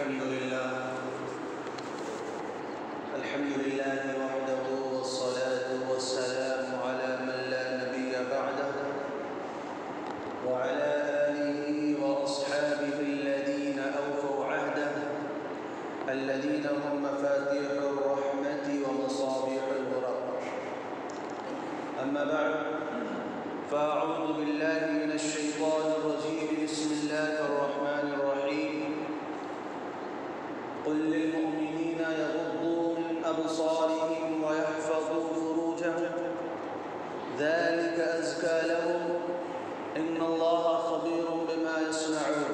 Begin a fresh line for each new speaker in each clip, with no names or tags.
الحمد لله وحده والصلاة والسلام على من لا نبي بعده وعلى آله وأصحابه الذين أوفوا عهده الذين هم مفاتيح الرحمة ومصابيح الغرر. أما بعد فأعوذ بالله من الشيطان الرجيم. بسم الله الرحمن الرحيم. قل للمؤمنين يغضوا من أبصارهم ويحفظوا فروجهم ذلك أزكى لهم إن الله خبير بما يصنعون.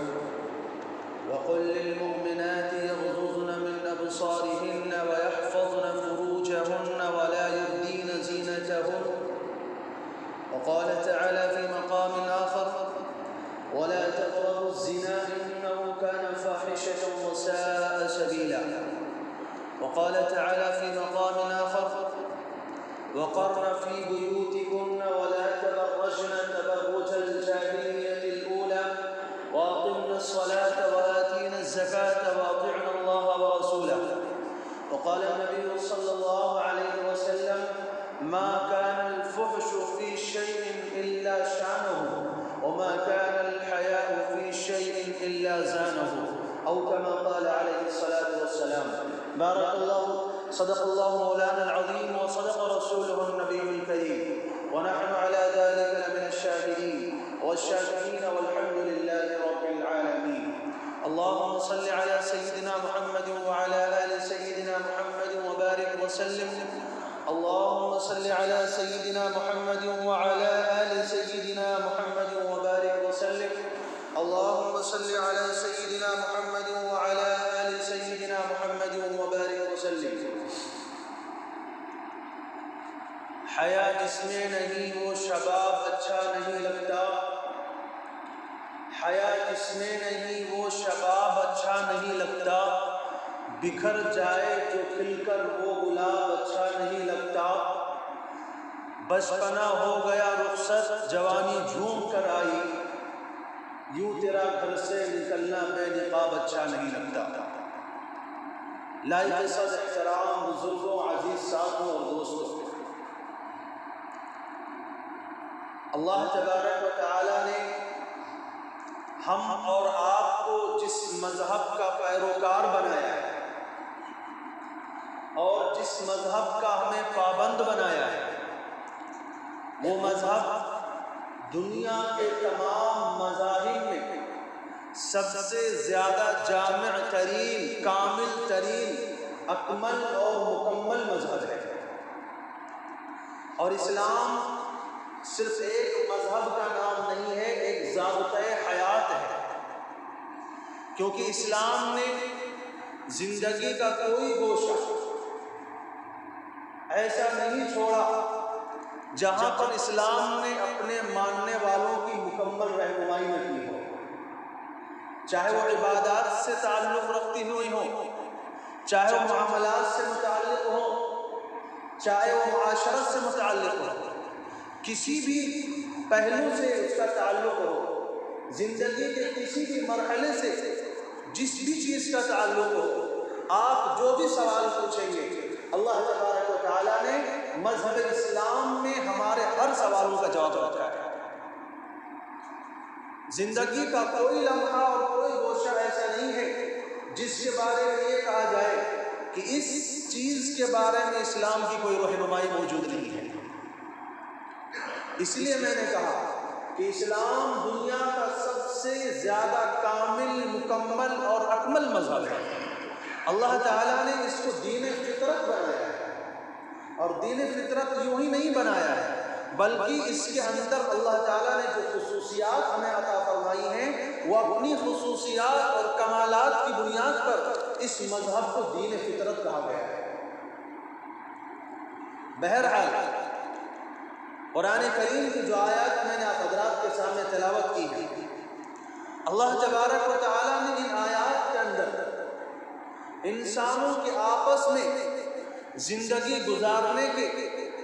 وقل للمؤمنات يغضضن من أبصارهن ويحفظن فروجهن ولا يبدين زينتهن. وقال تعالى في مقام آخر: ولا تقربوا الزنا إنه كان فاحشة وساء سبيلا. وقال تعالى في مقام آخر: وقرن في بيوتكن ولا تبرجن تبرج الجاهلية الأولى وأقمن الصلاة وآتينا الزكاة وأطعنا الله ورسوله. وقال النبي صلى الله عليه وسلم: ما كان الفحش في شيء إلا شانه وما كان الحياء في شيء إلا زانه، أو كما قال عليه الصلاة والسلام. بارك الله، صدق الله مولانا العظيم وصدق رسوله النبي الكريم، ونحن على ذلك لمن الشاهدين والشاكرين والحمد لله رب العالمين. اللهم صل على سيدنا محمد وعلى آل سيدنا محمد وبارك وسلم. اللهم صل على سيدنا محمد وعلى آل سيدنا محمد وبارك وسلم. اللهم صل على سيدنا محمد وعلى آل سيدنا محمد وبارك وسلم. حیا جس میں نہیں وہ شباب اچھا نہیں لگتا، حیا جس میں نہیں وہ شباب اچھا نہیں لگتا، بکھر جائے جو کھل کر وہ گلاب اچھا نہیں لگتا، بچپنا ہو گیا رخصت جوانی جھوم کر آئی، یوں تیرا گھر سے نکلنا بے نقاب اچھا نہیں لگتا۔ لائق صد احترام بزرگوں، عزیز ساتھوں اور دوستوں، اللہ تبارک و تعالی نے ہم اور آپ کو جس مذہب کا پیروکار بنایا ہے اور جس مذہب کا ہمیں پابند بنایا ہے، وہ مذہب دنیا کے تمام مذاہب میں سب سے زیادہ جامع ترین، کامل ترین، اکمل اور مکمل مذہب ہے۔ اور اسلام صرف ایک مذہب کا نام نہیں ہے، ایک ضابطۂ حیات ہے، کیونکہ اسلام نے زندگی کا کوئی گوشہ ایسا نہیں چھوڑا جہاں پر اسلام نے اپنے ماننے والوں کی مکمل رہنمائی نہ کی ہو، چاہے وہ عبادات سے تعلق رکھتی ہوئی ہو، چاہے وہ معاملات سے متعلق ہو، چاہے وہ معاشرت سے متعلق ہو، کسی بھی پہلو سے اس کا تعلق ہو، زندگی کے کسی بھی مرحلے سے جس بھی چیز کا تعلق ہو، آپ جو بھی سوال پوچھیں گے اللہ تبارک و تعالیٰ نے مذہب اسلام میں ہمارے ہر سوالوں کا جواب رکھا ہے۔ زندگی کا کوئی لمحہ اور کوئی گوشہ ایسا نہیں ہے جس کے بارے میں یہ کہا جائے کہ اس چیز کے بارے میں اسلام کی کوئی رہنمائی موجود نہیں ہے۔ اس لیے میں نے کہا کہ اسلام دنیا کا سب سے زیادہ کامل، مکمل اور اکمل مذہب ہے۔ اللہ تعالیٰ نے اس کو دین فطرت بنایا ہے، اور دین فطرت یوں ہی نہیں بنایا ہے بلکہ اس کے اندر اللہ تعالیٰ نے جو خصوصیات ہمیں عطا فرمائی ہیں وہ اپنی خصوصیات اور کمالات کی بنیاد پر اس مذہب کو دین فطرت کہا گیا ہے۔ بہرحال قرآن کریم کی جو آیات میں نے آپ حضرات کے سامنے تلاوت کی ہے، اللہ تبارک و تعالیٰ نے ان آیات کے اندر انسانوں کے آپس میں زندگی گزارنے کے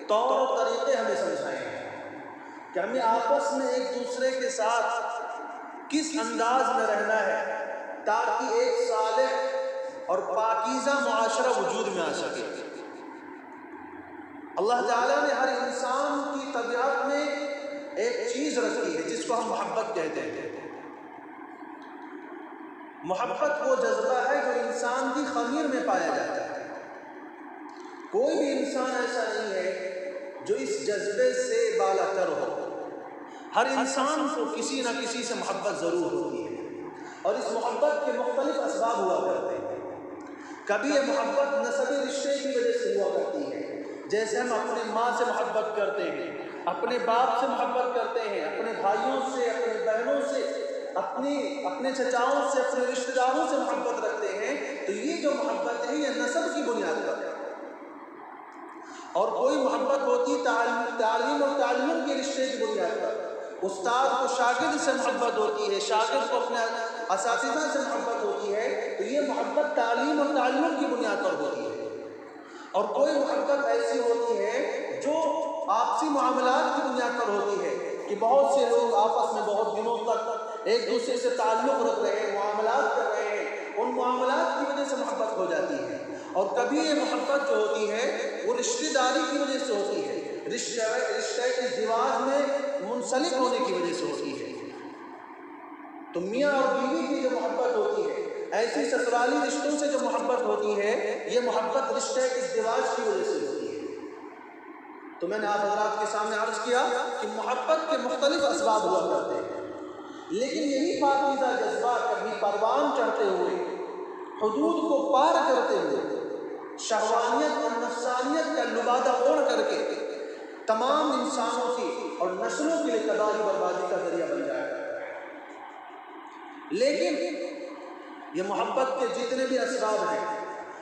طور و طریقے ہمیں سمجھائے ہیں کہ ہمیں آپس میں ایک دوسرے کے ساتھ کس انداز میں رہنا ہے، تاکہ ایک صالح اور پاکیزہ معاشرہ وجود میں آ سکے۔ اللہ تعالیٰ نے ہر انسان کی طبیعت میں ایک چیز رکھی ہے جس کو ہم محبت کہتے ہیں۔ محبت وہ جذبہ ہے جو انسان کی خمیر میں پایا جاتا ہے۔ کوئی بھی انسان ایسا نہیں ہے جو اس جذبے سے بالا تر ہو۔ ہر انسان کو کسی نہ کسی سے محبت ضرور ہوتی ہے، اور اس محبت کے مختلف اسباب ہوا کرتے ہیں۔ کبھی یہ محبت نسبی رشتے کی وجہ سے ہوا کرتی ہے، جیسے ہم اپنے ماں سے محبت کرتے ہیں، اپنے باپ سے محبت کرتے ہیں، اپنے بھائیوں سے، اپنے بہنوں سے، اپنے چچاؤں سے، اپنے رشتہ داروں سے محبت رکھتے ہیں۔ تو یہ جو محبت ہے یہ نسب کی بنیاد پر ہے۔ اور کوئی محبت ہوتی تعلیم اور تعلم کے رشتے کی بنیاد پر۔ استاد کو شاگرد سے محبت ہوتی ہے، شاگرد کو اپنے اساتذہ سے محبت ہوتی ہے، تو یہ محبت تعلیم اور تعلم کی بنیاد پر ہوتی ہے۔ اور کوئی محبت ایسی ہوتی ہے جو آپسی معاملات کی بنیاد پر ہوتی ہے کہ بہت سے لوگ آپس میں بہت دنوں تک ایک دوسرے سے تعلق رکھ رہے ہیں، معاملات کر رہے ہیں، ان معاملات کی وجہ سے محبت ہو جاتی ہے۔ اور کبھی یہ محبت جو ہوتی ہے وہ رشتہ داری کی وجہ سے ہوتی ہے، رشتے کے ازدواج میں منسلک ہونے کی وجہ سے ہوتی ہے۔ تو میاں اور بیوی کی جو محبت ہوتی ہے، ایسی سسرالی رشتوں سے جو محبت ہوتی ہے، یہ محبت رشتے کے ازدواج کی وجہ سے ہوتی ہے۔ تو میں نے آپ حضرات کے سامنے عرض کیا کہ محبت کے مختلف اسباب ہوا کرتے ہیں، لیکن یہی پاکیزہ جذبہ کبھی پروان چڑھتے ہوئے، حدود کو پار کرتے ہوئے، شہوانیت اور نفسانیت کا لبادہ اوڑھ کر کے تمام انسانوں کی اور نسلوں کے لیے تباہی بربادی کا ذریعہ بن جائے گا۔ لیکن یہ محبت کے جتنے بھی اسباب ہیں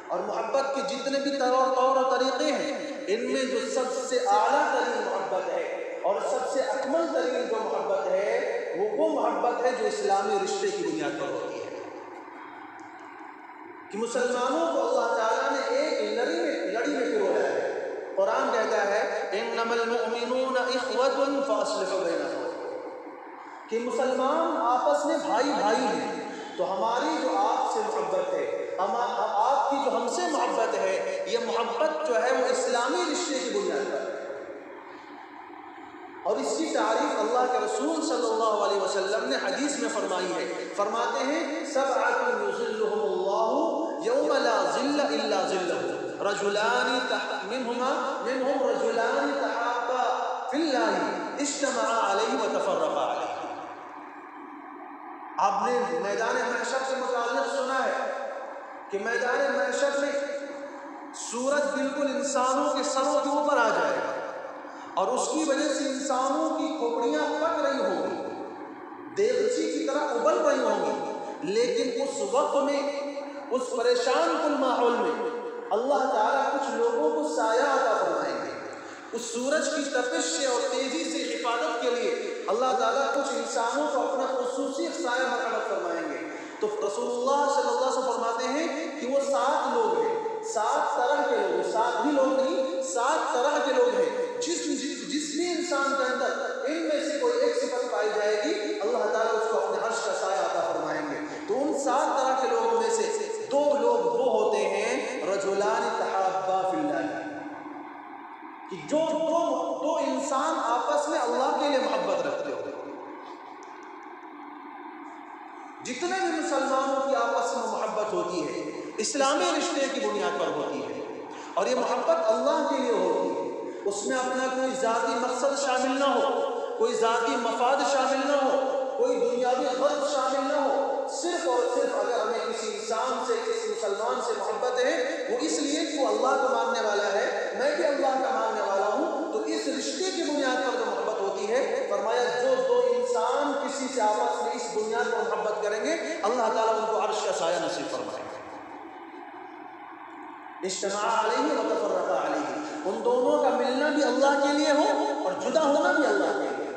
اور محبت کے جتنے بھی طور و طریقے ہیں، ان میں جو سب سے اعلیٰ ترین محبت ہے اور سب سے اکمل ترین جو محبت ہے وہ محبت ہے جو اسلامی رشتے کی بنیاد پر ہوتی ہے۔ کہ مسلمانوں کو اللہ تعالیٰ نے ایک لڑی میں پرویا ہے۔ قرآن کہتا ہے انما المؤمنون اخوة فاصلحوا بینہم، کہ مسلمان آپس میں بھائی ہیں۔ تو ہماری جو آپ سے محبت ہے، آپ کی جو ہم سے محبت ہے، یہ محبت جو ہے وہ اسلامی رشتے کی بنیاد پر ہے۔ اور اس کی تعریف اللہ کے رسول صلی اللہ علیہ وسلم نے حدیث میں فرمائی ہے۔ فرماتے ہیں سبعۃ یظلھم اللہ یوم لا ظل الا ظلہ، منہم رجلان تحابا فی اللہ اجتمعا علیہ وتفرقا علیہ۔ آپ نے میدان محشر سے متعلق سنا ہے کہ میدان محشر میں سورج بالکل انسانوں کے سروں کے اوپر آ جائے گا، اور اس کی وجہ سے انسانوں کی کھوپڑیاں پک رہی ہوں گی، دیگچی کی طرح ابل رہی ہوں گی۔ لیکن اس وقت میں، اس پریشان کن ماحول میں، اللہ تعالیٰ کچھ لوگوں کو سایہ عطا فرمائیں گے۔ اس سورج کی تپش سے اور تیزی سے حفاظت کے لیے اللہ تعالیٰ کچھ انسانوں کو اپنا خصوصی سایہ مرحمت فرمائیں گے۔ تو رسول اللہ صلی اللہ علیہ وسلم فرماتے ہیں کہ وہ 7 لوگ ہیں، 7 طرح کے لوگ ہیں، 7 بھی لوگ نہیں، 7 طرح کے لوگ ہیں۔ جس بھی انسان کے اندر ان میں سے کوئی ایک صفت پائی جائے گی، اللہ تعالیٰ اس کو اپنے عرش کا سایہ عطا فرمائیں گے۔ تو ان 7 طرح کے لوگوں میں سے 2 لوگ وہ ہوتے ہیں رجلان تحابا فی اللہ، کہ جو دو انسان آپس میں اللہ کے لیے محبت رکھتے ہو۔ جتنے بھی مسلمانوں کی آپس میں محبت ہوتی ہے اسلامی رشتے کی بنیاد پر ہوتی ہے، اور یہ محبت اللہ کے لیے ہوتی ہے۔ اس میں اپنا کوئی ذاتی مقصد شامل نہ ہو، کوئی ذاتی مفاد شامل نہ ہو، کوئی دنیاوی غرض شامل نہ ہو۔ صرف اور صرف اگر ہمیں کسی انسان سے، کسی مسلمان سے محبت ہے، وہ اس لیے کہ وہ اللہ کو ماننے والا ہے، میں بھی اللہ کا ماننے والا ہوں، تو اس رشتے کی بنیاد پر جو محبت ہوتی ہے، فرمایا جو 2 انسان کسی سے آپس میں اس بنیاد پر محبت کریں گے، اللہ تعالیٰ ان کو عرش کا سایہ نصیب فرمائے گا۔ اجتماع علیہ وتفرقا علیہ، ان دونوں کا ملنا بھی اللہ کے لیے ہو اور جدا ہونا بھی اللہ کے لیے ہو۔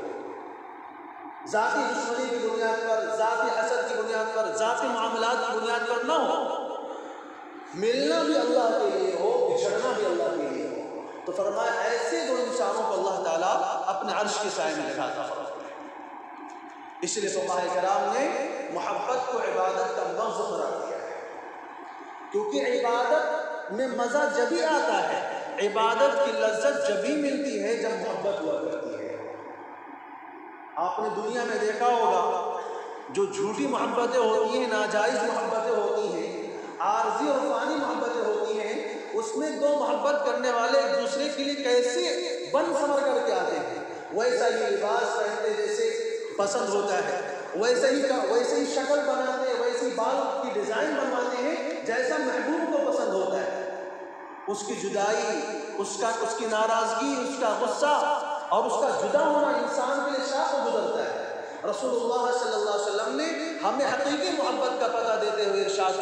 ذاتی دشمنی کی بنیاد پر، ذاتی حسد کی بنیاد پر، ذاتی معاملات کی بنیاد پر نہ ہو، ملنا بھی اللہ کے لیے ہو، بچھڑنا بھی اللہ کے لیے ہو۔ تو فرمایا ایسے 2 انسانوں کو اللہ تعالیٰ اپنے عرش کے سائے میں لگاتا فرماتا ہے۔ اس لیے فقہاء کرام نے محبت کو عبادت کا لفظ قرار دیا ہے، کیونکہ عبادت میں مزہ جبھی آتا ہے، عبادت کی لذت جبھی ملتی ہے جب محبت ہوا کرتی ہے۔ آپ نے دنیا میں دیکھا ہوگا جو جھوٹی محبتیں ہوتی ہیں، ناجائز محبتیں ہوتی ہیں، عارضی اور فانی محبتیں ہوتی ہیں، اس میں دو محبت کرنے والے ایک دوسرے کے لیے کیسے بن سمر کر کے آتے ہیں، ویسا ہی لباس پہنتے جیسے پسند ہوتا ہے، ویسے ہی شکل بناتے ہیں، ویسے ہی بال کی ڈیزائن بنواتے ہیں جیسا محبوب کو پسند ہوتا ہے۔ اس کی جدائی، اس کی ناراضگی، اس کا غصہ اور اس کا جدا ہونا انسان کے لیے شاق گزرتا ہے۔ رسول اللہ صلی اللہ علیہ وسلم نے ہمیں حقیقی محبت کا پتہ دیتے ہوئے ارشاد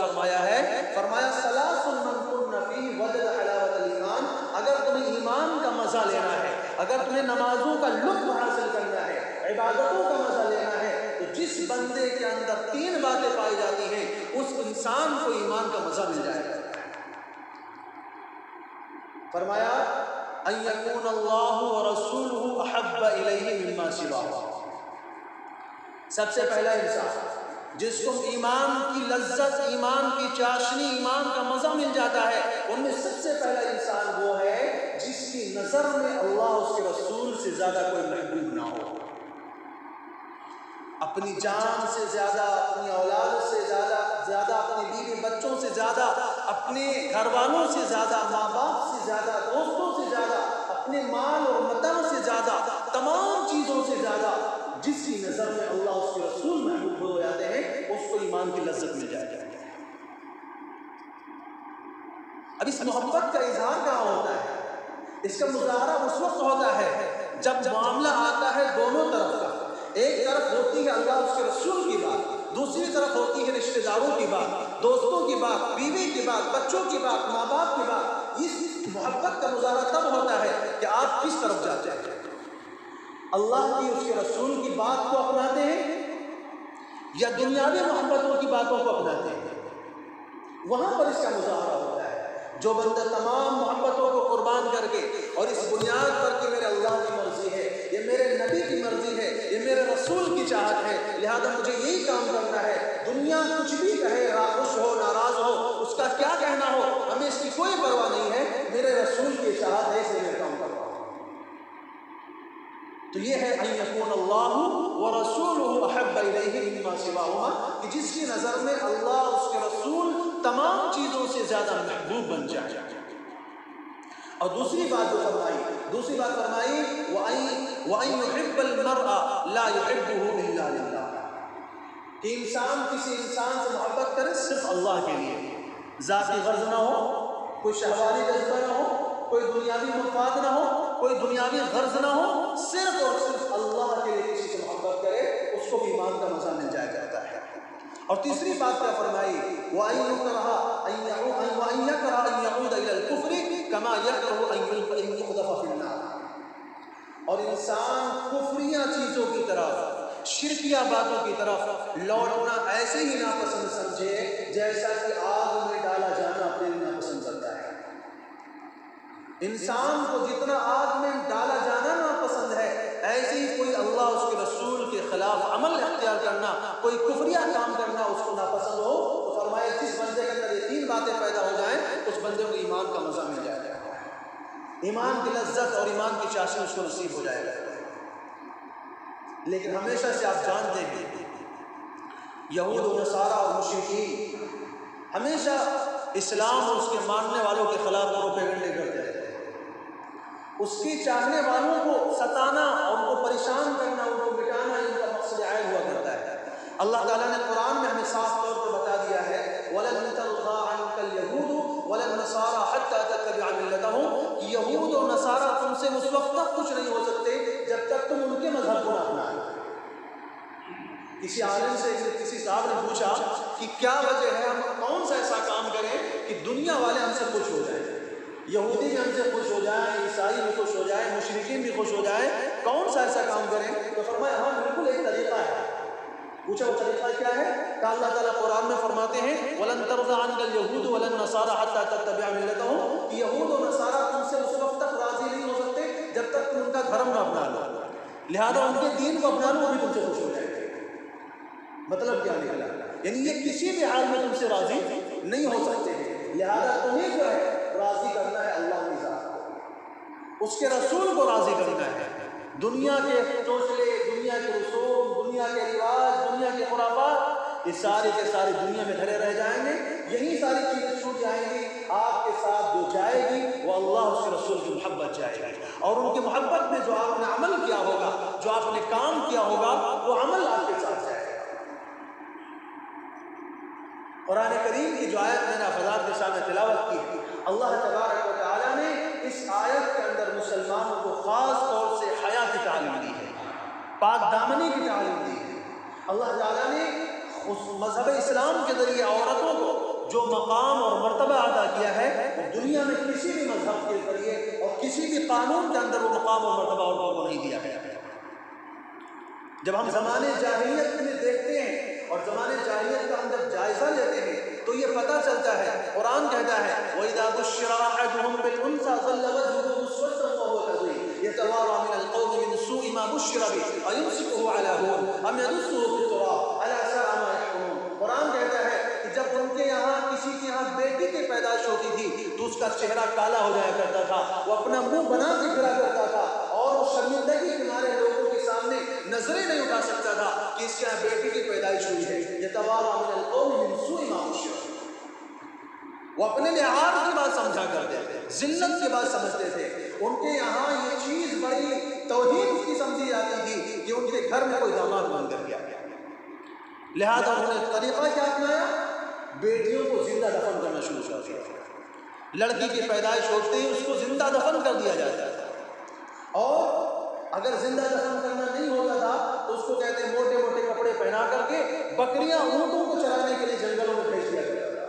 فرمایا ثلاث من کن فیہ وجد حلاوت الایمان، اگر تمہیں ایمان کا مزہ لینا ہے، اگر تمہیں نمازوں کا لطف حاصل کرنا ہے، عبادتوں کا مزہ لینا ہے، تو جس بندے کے اندر تین باتیں پائی جاتی ہیں اس انسان کو ایمان کا مزہ مل جائے گا۔ فرمایا ان یکون اللہ ورسولہ احب الیہ مما سواہ، سب سے پہلا انسان جس کو ایمان کی لذت، ایمان کی چاشنی، ایمان کا مزہ مل جاتا ہے، ان میں سب سے پہلا انسان وہ ہے جس کی نظر میں اللہ اس کے رسول سے زیادہ کوئی محبوب نہ ہو۔ اپنی جان سے زیادہ، اپنی اولاد سے زیادہ، اپنی بیوی بچوں سے زیادہ، اپنے گھر والوں سے زیادہ، ماں باپ سے زیادہ، دوستوں سے زیادہ، اپنے مال اور متاع سے زیادہ، تمام چیزوں سے زیادہ جس کی نظر میں اللہ اس کے رسول محبوب ہو جاتے ہیں اس کو ایمان کی لذت مل جاتی ہے۔ اب اس محبت کا اظہار کہاں ہوتا ہے؟ اس کا مظاہرہ اس وقت ہوتا ہے جب معاملہ آتا ہے دونوں طرف کا، ایک طرف ہوتی ہے اللہ اس کے رسول کی بات، دوسری طرف ہوتی ہے رشتہ داروں کی بات، دوستوں کی بات، بیوی کی بات، بچوں کی بات، ماں باپ کی بات۔ اس محبت کا مظاہرہ تب ہوتا ہے کہ آپ کس طرف جاتے ہیں، اللہ کی، اس کے رسول کی بات کو اپناتے ہیں یا دنیاوی محبتوں کی باتوں کو اپناتے ہیں، وہاں پر اس کا مظاہرہ ہوتا ہے۔ جو بندہ تمام محبتوں کو قربان کر کے اور اس بنیاد پر کہ میرے اللہ کی مرضی ہے، یہ میرے نبی کی مرضی ہے، یہ میرے رسول کی چاہت ہے، لہذا مجھے یہی کام کرنا ہے، دنیا کچھ بھی کہے، خوش ہو ناراض ہو، اس کا کیا کہنا ہو، ہمیں اس کی کوئی پرواہ نہیں ہے، میرے رسول کی چاہت ہے، اس لیے میں کام کرتا ہوں۔ تو یہ ہے ان یکون اللہ ورسولہ احب الیہ مما سواہما، کہ جس کی نظر میں اللہ، اس کے رسول تمام چیزوں سے زیادہ محبوب بن جائے۔ اور دوسری بات فرمائی وَأَن يُحِبَّ الْمَرْءَ لَا يُحِبُّهُ إِلَّا لِلَّهِ، کہ انسان کسی انسان سے محبت کرے صرف اللہ کے لیے، ذاتی غرض نہ ہو، کوئی شہوانی جذبہ نہ ہو، کوئی دنیاوی مفاد نہ ہو، کوئی دنیاوی غرض نہ ہو، صرف اور صرف اللہ کے لیے کسی سے محبت کرے، اس کو بھی ایمان کا مزہ مل جایا جاتا ہے۔ اور تیسری بات کیا فرمائی وَأَن يَكْرَهَ أَن يَعُودَ إِلَى الْكُفْرِ كَمَا يَكْرَهُ أَن يُقْذَفَ فِي النَّارِ، اور انسان کفریہ چیزوں کی طرف، شرکیہ باتوں کی طرف لوٹنا ایسے ہی ناپسند سمجھے جیسا کہ آگ میں ڈالا جانا اپنے لیے ناپسند کرتا ہے۔ انسان کو جتنا آگ میں ڈالا جانا ناپسند ہے، ایسے ہی کوئی اللہ، اس کے رسول کے خلاف عمل اختیار کرنا، کوئی کفریہ کام کرنا اس کو ناپسند ہو، تو فرمایا جس بندے کے اندر یہ تین باتیں پیدا ہو جائیں اس بندے کو ایمان کا مزہ مل جائے گا، ایمان کی لذت اور ایمان کی چاشنی اس کو نصیب ہو جائے گا۔ لیکن ہمیشہ سے آپ جانتے ہیں یہود و نصارہ اور مشرکین ہمیشہ اسلام اور اس کے ماننے والوں کے خلاف پروپیگنڈے کرتے ہیں، اس کی چاہنے والوں کو ستانا اور ان کو پریشان کرنا، ان کو مٹانا ان کا مقصد عائد ہوا کرتا ہے۔ اللہ تعالیٰ نے قرآن میں ہمیں صاف طور پر بتا دیا ہے وَلَن تَرْضَىٰ عَنْكَ الْيَهُودُ وَلَا النَّصَارَىٰ حَتَّىٰ تَتَّبِعَ مِلَّتَهُمْ، کہ یہود اور نصارہ تم سے اس وقت تک کچھ نہیں ہو سکتے جب تک تم ان کے مذہب کو نہ اپناؤ۔ کسی عالم سے، کسی صاحب نے پوچھا کہ کیا وجہ ہے، ہم کون سا ایسا کام کریں کہ دنیا والے ہم سے خوش ہو جائیں، یہودی بھی ہم سے خوش ہو جائیں، عیسائی بھی خوش ہو جائیں، مشرکین بھی خوش ہو جائیں، کون سا ایسا کام کریں؟ تو فرمایا ہاں بالکل ایک طریقہ ہے۔ پوچھا وہ طریقہ کیا ہے؟ کہ اللہ تعالیٰ قرآن میں فرماتے ہیں وَلَن تَرْضَىٰ عَنْكَ الْيَهُودُ وَلَا النَّصَارَىٰ حَتَّىٰ تَتَّبِعَ مِلَّتَهُمْ، کہ یہود و نصارہ تم سے اس وقت تک راضی نہیں ہو سکتے جب تک تم ان کا دھرم نہ اپنا لو، لہذا ان کے دین کو اپنا لو، وہ بھی تم سے خوش ہو جائے گے۔ مطلب کیا نکلا؟ یعنی یہ کسی بھی حال میں تم سے راضی نہیں ہو سکتے ہیں، لہذا تمہیں جو ہے راضی کرنا ہے اللہ کی ذات کو، اس کے رسول کو راضی کرنا ہے۔ دنیا کے چوچلے، دنیا کے رسوم، دنیا کے رواج، دنیا کے خرافات، یہ سارے کے سارے دنیا میں دھرے رہ جائیں گے، یہی ساری چیزیں چھوٹ جائیں گی۔ آپ کے ساتھ جو جائے گی وہ اللہ اس کے رسول کی محبت جائے گی، اور ان کی محبت میں جو آپ نے عمل کیا ہوگا، جو آپ نے کام کیا ہوگا، وہ عمل آپ کے ساتھ جائے گا۔ قرآن کریم کی جو آیت میں نے حضرات کے سامنے تلاوت کی، اللہ تبارک و تعالیٰ نے اس آیت کے اندر مسلمانوں کو خاص طور سے حیا کی تعلیم دی ہے، پاک دامنی کی تعلیم دی ہے۔ اللہ تعالیٰ نے اس مذہب اسلام کے ذریعے عورتوں کو جو مقام اور مرتبہ عطا کیا ہے، وہ دنیا میں کسی بھی مذہب کے ذریعے اور کسی بھی قانون کے اندر وہ مقام اور مرتبہ عورتوں کو نہیں دیا گیا ہے۔ جب ہم زمانے جاہلیت میں دیکھتے ہیں اور زمانے جاہلیت کا ہم جب جائزہ لیتے ہیں تو یہ پتہ چلتا ہے، قرآن کہتا ہے وَإِذَا بُشِّرَ أَحَدُهُم بِالْأُنثىٰ ظَلَّ وَجْهُهُ مُسْوَدًّا وَهُوَ كَظِيمٌ يَتَوَارَىٰ مِنَ الْقَوْمِ مِن سُوءِ مَا بُشِّرَ بِهِ أَيُمْسِكُهُ عَلَىٰ هُونٍ أَمْ يَدُسُّهُ فِي التُّرَابِ أَلَا سَاءَ مَا يَحْكُمُونَ۔ قرآن کہتا ہے کہ جب ان کے یہاں کسی کے یہاں بیٹی کی پیدائش ہوتی تھی تو اس کا چہرہ کالا ہو جایا کرتا تھا، وہ اپنا منہ بنا کے پھرا کرتا تھا، اور وہ شرمندگی کے مارے لوگوں کے سامنے نظریں نہیں اٹھا سکتا تھا کہ اس کے یہاں بیٹی کی پیدائش ہوئی ہے۔ یتوارا من القوم من سوء ما بشر، وہ اپنے لحاظ کی بات سمجھا کرتے تھے، ذلت کی بات سمجھتے تھے، ان کے یہاں یہ چیز بڑی توہین کی سمجھی جاتی تھی کہ ان کے گھر میں کوئی داماد بن کر گیا، لہذا انہوں نے طریقہ کیا اپنایا؟ بیٹیوں کو زندہ دفن کرنا شروع کر دیا۔ لڑکی کی پیدائش ہوتے ہی اس کو زندہ دفن کر دیا جاتا تھا، اور اگر زندہ دفن کرنا نہیں ہوتا تھا تو اس کو کہتے ہیں موٹے موٹے کپڑے پہنا کر کے بکریاں اونٹوں کو چرانے کے لیے جنگلوں میں بھیج دیا گیا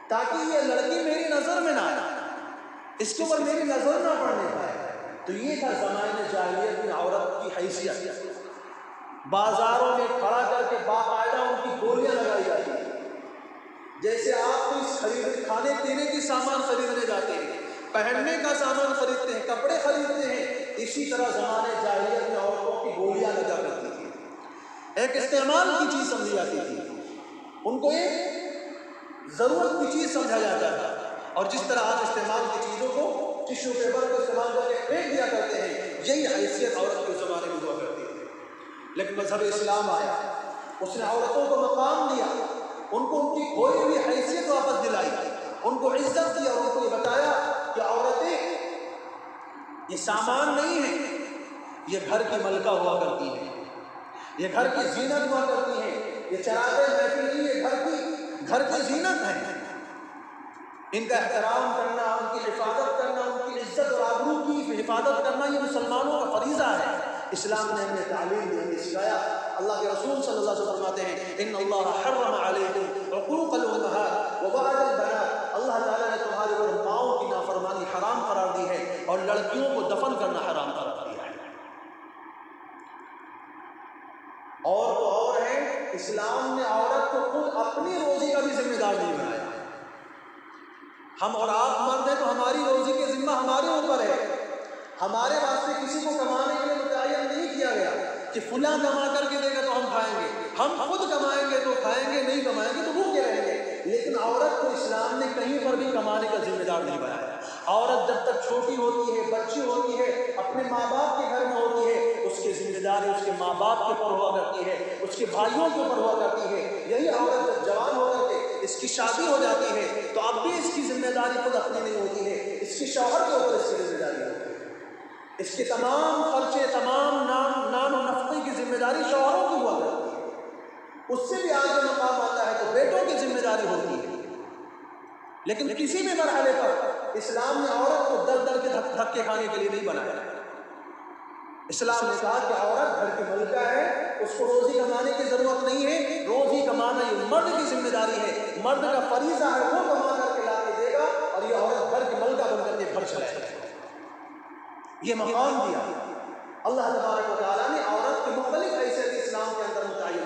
تاکہ یہ لڑکی میری نظر میں نہ آئے، اس کے اوپر میری نظر نہ پڑنے پائے۔ تو یہ تھا زمانے جاہلیت میں عورت کی حیثیت۔ بازاروں میں کھڑا کر کے باقاعدہ ان کی گولیاں لگائی جاتی ہیں، جیسے آپ کوئی کھانے پینے کی سامان خریدنے جاتے ہیں، پہننے کا سامان خریدتے ہیں، کپڑے خریدتے ہیں، اسی طرح زمانے جاہلیت میں عورتوں کی گولیاں لگا کرتی تھی، ایک استعمال کی چیز سمجھی جاتی تھی، ان کو ایک ضرورت کی چیز سمجھا جاتا تھا۔ اور جس طرح آپ استعمال کی چیزوں کو ٹشو پیپر کو استعمال کر کے پھینک دیا کرتے ہیں، یہی حیثیت عورت کے زمانے میں ہوا کرتی تھی۔ لیکن مذہب اسلام آیا، اس نے عورتوں کو مقام دیا، ان کو ان کی کھوئی ہوئی حیثیت واپس دلائی، ان کو عزت دی، اور ان کو یہ بتایا کہ عورتیں یہ سامان نہیں ہیں، یہ گھر کی ملکہ ہوا کرتی ہیں، یہ گھر کی زینت ہوا کرتی ہیں، یہ چراغ محفل نہیں، یہ گھر کی زینت ہے۔ ان کا احترام کرنا، ان کی حفاظت کرنا، ان کی عزت اور آبرو کی حفاظت کرنا یہ مسلمانوں کا فریضہ ہے۔ اسلام نے ہمیں تعلیم دی، ہمیں سکھایا۔ اللہ کے رسول صلی اللہ علیہ وسلم فرماتے ہیں ان اللہ حرم علیکم عقوق الامہات ووعد البنات، اللہ تعالیٰ نے تمہارے اوپر ماؤں کی نافرمانی حرام قرار دی ہے اور لڑکیوں کو دفن کرنا حرام قرار دیا ہے۔ اور تو اور ہے، اسلام نے عورت کو خود اپنی روزی کا بھی ذمہ دار نہیں بنایا۔ ہم اور آپ مرد ہیں تو ہماری روزی کے ذمہ ہمارے اوپر ہے، ہمارے واسطے کسی کو کمانے کے لیے متعین نہیں کیا گیا کہ فلاں کما کر کے دے گا تو ہم کھائیں گے، ہم خود کمائیں گے تو کھائیں گے، نہیں کمائیں گے تو بھوکے رہیں گے۔ لیکن عورت کو اسلام نے کہیں پر بھی کمانے کا ذمہ دار نہیں بنایا۔ عورت جب تک چھوٹی ہوتی ہے، بچی ہوتی ہے، اپنے ماں باپ کے گھر میں ہوتی ہے، اس کی ذمہ داری اس کے ماں باپ کے اوپر ہوا کرتی ہے، اس کے بھائیوں کے اوپر ہوا کرتی ہے۔ یہی عورت جب جوان ہو کر کے اس کی شادی ہو جاتی ہے تو اب بھی اس کی ذمہ داری خود اپنی نہیں ہوتی ہے، اس کے شوہر کے اوپر اس کی ذمہ داری ہوتی ہے، اس کے تمام خرچے، تمام نان و نفقے کی ذمہ داری شوہروں کی ہوا کرتی ہے۔ اس سے بھی آگے مقام آتا ہے تو بیٹوں کی ذمہ داری ہوتی ہے۔ لیکن کسی بھی مرحلے پر اسلام نے عورت کو در در کے دھکے کھانے کے لیے نہیں بنایا۔ اسلام نے کہا کہ عورت گھر کی ملکہ ہے، اس کو روزی کمانے کی ضرورت نہیں ہے، روزی کمانا یہ مرد کی ذمہ داری ہے، مرد کا فریضہ ہے، وہ کما کر کے لا کے دے گا، اور یہ عورت گھر کی ملکہ بن کر کے گھر چلائے گا۔ یہ مقام دیا اللہ تبارک و تعالیٰ نے۔ عورت کی مختلف حیثیت اسلام کے اندر متعین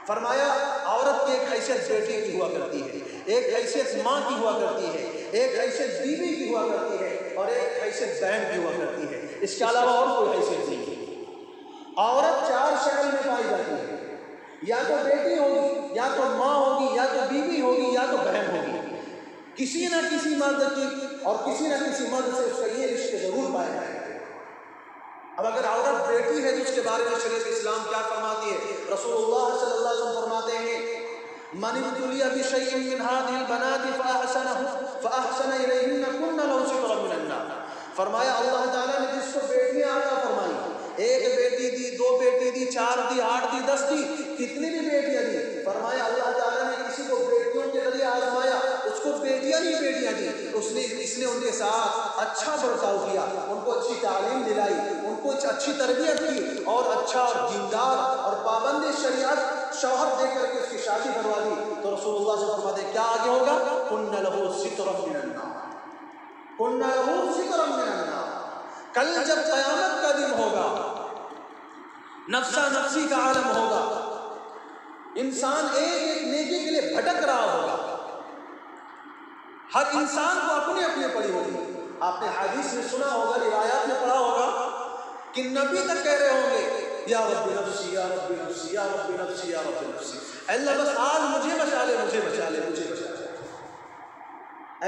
فرمایا عورت کی ایک حیثیت بیٹی کی ہوا کرتی ہے، ایک حیثیت ماں کی ہوا کرتی ہے، ایک حیثیت بیوی کی ہوا کرتی ہے، اور ایک حیثیت بہن کی ہوا کرتی ہے۔ اس کے علاوہ اور کوئی حیثیت نہیں ہے۔ عورت چار شکل میں پائی جاتی ہے، یا تو بیٹی ہوگی، یا تو ماں ہوگی، یا تو بیوی ہوگی، یا تو بہن ہوگی، کسی نہ کسی مرد کی اور کسی نہ کسی مرد سے اس کا یہ رشتے ضرور پائے جائیں گے۔ اب اگر عورت بیٹی ہے تو اس کے بارے میں شریعت اسلام کیا فرماتی ہے؟ رسول اللہ صلی اللہ علیہ وسلم فرماتے ہیں من ابتلی بشیء من هذه البنات فاحسن الیہن کن له سترا من النار۔ فرمایا اللہ تعالیٰ نے جس کو بیٹیاں عطا فرمائی، ایک بیٹی دی، دو بیٹی دی، 4 دی، 8 دی، 10 دی، کتنی بھی بیٹیاں دی، فرمایا اللہ تعالیٰ نے کسی کو بیٹیوں کے ذریعے آزمایا، اس کو بیٹیاں نہیں بیٹیاں دی، اس نے ان کے ساتھ اچھا برتاؤ کیا، ان کو اچھی تعلیم دلائی، ان کو اچھی تربیت کی اور اچھا اور دیندار اور پابند شریعت شوہر دے کر کے اس کی شادی کروا دی، تو رسول اللہ صلی اللہ علیہ وسلم فرماتے ہیں کیا آگے ہوگا؟ کن لہ سترا من النار، کن لہ سترا من النار۔ کل جب قیامت کا دن ہوگا، نفسا نفسی کا عالم ہوگا، انسان ایک ایک نیکی کے لیے بھٹک رہا ہوگا، ہر انسان کو اپنے اپنے پڑی ہوگی۔ آپ نے حدیث میں سنا ہوگا، روایات میں پڑھا ہوگا کہ نبی تک کہہ رہے ہوں گے یا رب نفسی یا رب نفسی یا رب نفسی یا رب نفسی، اللہ بس آج مجھے بچا لے، مجھے بچا لے، مجھے بچا لے۔